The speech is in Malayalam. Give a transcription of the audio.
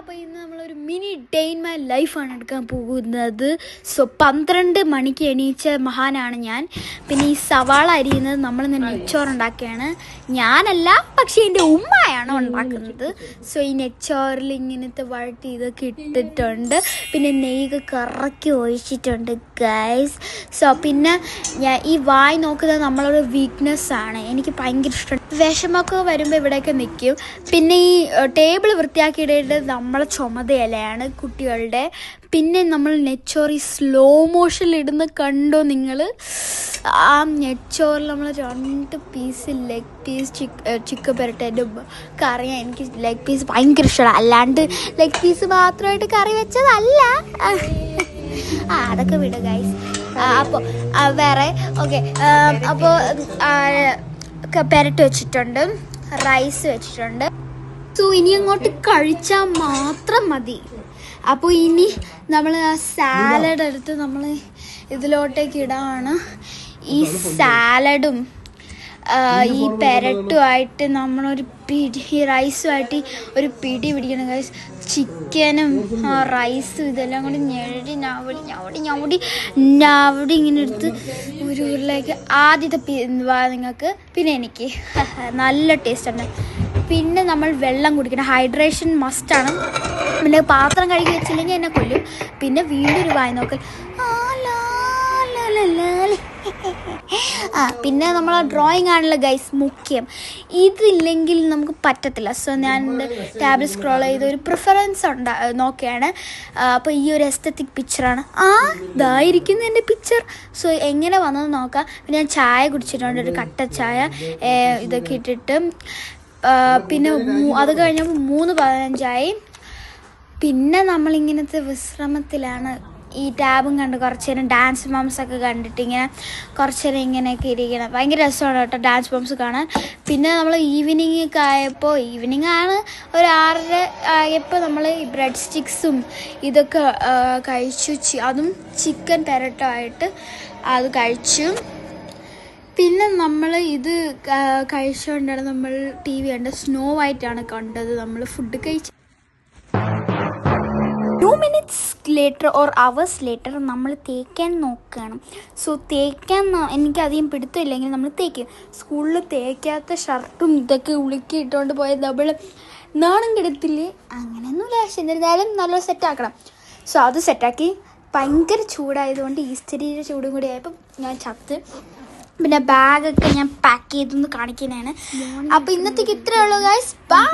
അപ്പോൾ ഇന്ന് നമ്മളൊരു മിനി ഡേ ഇൻ മൈ ലൈഫാണ് എടുക്കാൻ പോകുന്നത്. 12 മണിക്ക് എണീച്ച മഹാനാണ് ഞാൻ. പിന്നെ ഈ സവാള അരിയുന്നത് നമ്മളിന്ന് നെച്ചോറുണ്ടാക്കുകയാണ്. ഞാനല്ല, പക്ഷേ എൻ്റെ ഉമ്മയാണ് ഉണ്ടാക്കുന്നത്. ഈ നെച്ചോറിൽ ഇങ്ങനത്തെ വഴട്ടി ഇതൊക്കെ ഇട്ടിട്ടുണ്ട്. പിന്നെ നെയ്യൊക്കെ കറക്കി ഒഴിച്ചിട്ടുണ്ട് ഗൈസ്. പിന്നെ ഞാൻ ഈ വായി നോക്കുന്നത് നമ്മളൊരു വീക്ക്നെസ്സാണ്. എനിക്ക് ഭയങ്കര ഇഷ്ടമാണ്. വിഷമൊക്കെ വരുമ്പോൾ ഇവിടെയൊക്കെ നിൽക്കും. പിന്നെ ഈ ടേബിൾ വൃത്തിയാക്കിയിടേണ്ടത് നമ്മളെ ചുമതലയാണ് കുട്ടികളുടെ. പിന്നെ നമ്മൾ നെച്ചോറി സ്ലോ മോഷനിൽ ഇടുന്ന കണ്ടോ നിങ്ങൾ? ആ നെച്ചോറിൽ നമ്മൾ 2 പീസ് ലെഗ് പീസ് ചിക്കൻ പെരട്ടേൻ്റെ കറിയാൻ. എനിക്ക് ലെഗ് പീസ് ഭയങ്കര ഇഷ്ടമാണ്. അല്ലാണ്ട് ലെഗ് പീസ് മാത്രമായിട്ട് കറി വെച്ചതല്ല. അതൊക്കെ വിടുക ഗൈസ്. അപ്പോൾ വേറെ ഓക്കെ. അപ്പോൾ പെരട്ട് വെച്ചിട്ടുണ്ട്, റൈസ് വെച്ചിട്ടുണ്ട്. ഇനി അങ്ങോട്ട് കഴിച്ചാൽ മാത്രം മതി. അപ്പോൾ ഇനി നമ്മൾ ആ സാലഡ് എടുത്ത് നമ്മൾ ഇതിലോട്ടേക്ക് ഇടാണ്. ഈ സാലഡും ഈ പെരട്ടുമായിട്ട് നമ്മളൊരു പിടി, ഈ റൈസുമായിട്ട് ഒരു പിടി പിടിക്കണം ഗൈസ്. ചിക്കനും റൈസും ഇതെല്ലാം കൂടി ഞെടി ഞവടി ഇങ്ങനെ എടുത്ത് ഒരു ഉരുളേക്ക് ആദ്യത്തെ നിങ്ങൾക്ക്, പിന്നെ എനിക്ക് നല്ല ടേസ്റ്റാണ്. പിന്നെ നമ്മൾ വെള്ളം കുടിക്കണം, ഹൈഡ്രേഷൻ മസ്റ്റാണ്. പിന്നെ പാത്രം കഴുകി വെച്ചില്ലെങ്കിൽ എന്നെ കൊല്ലും. പിന്നെ വീണ്ടും ഒരു വായി നോക്കൽ. പിന്നെ നമ്മൾ ഡ്രോയിങ് ആണല്ലോ ഗൈസ് മുഖ്യം. ഇതില്ലെങ്കിൽ നമുക്ക് പറ്റത്തില്ല. ഞാൻ എൻ്റെ ടാബിൽ സ്ക്രോൾ ചെയ്ത് ഒരു പ്രിഫറൻസ് നോക്കുകയാണ്. അപ്പോൾ ഈ ഒരു എസ്തറ്റിക് പിക്ചറാണ്. ഇതായിരിക്കുന്നു എൻ്റെ പിക്ചർ. എങ്ങനെ വന്നത് നോക്കാം. പിന്നെ ഞാൻ ചായ കുടിച്ചിട്ടുണ്ട്, ഒരു കട്ട ചായ ഇതൊക്കെ ഇട്ടിട്ട്. പിന്നെ അത് കഴിഞ്ഞപ്പോൾ 3:15. പിന്നെ നമ്മളിങ്ങനത്തെ വിശ്രമത്തിലാണ്. ഈ ടാബും കണ്ട് കുറച്ച് നേരം ഡാൻസ് മോംസൊക്കെ കണ്ടിട്ട് ഇങ്ങനെ കുറച്ച് നേരം ഇങ്ങനെയൊക്കെ ഇരിക്കണം. ഭയങ്കര രസമാണ് കേട്ടോ ഡാൻസ് മോംസ് കാണാൻ. പിന്നെ നമ്മൾ ഈവനിങ് ഒക്കെ ആയപ്പോൾ, ഈവനിങ് ആണ്, ഒരു 6:30 ആയപ്പോൾ നമ്മൾ ഈ ബ്രെഡ് സ്റ്റിക്സും ഇതൊക്കെ കഴിച്ചു. അതും ചിക്കൻ പെരട്ടുമായിട്ട് അത് കഴിച്ചു. പിന്നെ നമ്മൾ ഇത് കഴിച്ചുകൊണ്ടാണ് നമ്മൾ TV കണ്ടത്. സ്നോ വൈറ്റാണ് കണ്ടത്. നമ്മൾ ഫുഡ് കഴിച്ചു. 2 minutes later or hours later നമ്മൾ തേക്കാൻ നോക്കുകയാണ്. തേക്കാൻ എനിക്കധികം പിടുത്തമില്ലെങ്കിൽ നമ്മൾ തേക്കും. സ്കൂളിൽ തേക്കാത്ത ഷർട്ടും ഇതൊക്കെ ഉളുക്കി ഇട്ടുകൊണ്ട് പോയ നമ്മൾ നാണം കെടുത്തില്ലേ? അങ്ങനെയൊന്നുമില്ല. പക്ഷെ എന്നിരുന്നാലും നല്ല സെറ്റാക്കണം. അത് സെറ്റാക്കി. ഭയങ്കര ചൂടായതുകൊണ്ട് ഈസ്റ്ററിയുടെ ചൂടും കൂടി ആയപ്പോൾ ഞാൻ ചത്ത്. പിന്നെ ബാഗൊക്കെ ഞാൻ പാക്ക് ചെയ്തൊന്ന് കാണിക്കുന്നതാണ്. അപ്പോൾ ഇന്നത്തേക്ക് ഇത്രയേ ഉള്ളൂ ഗൈസ്. ബൈ.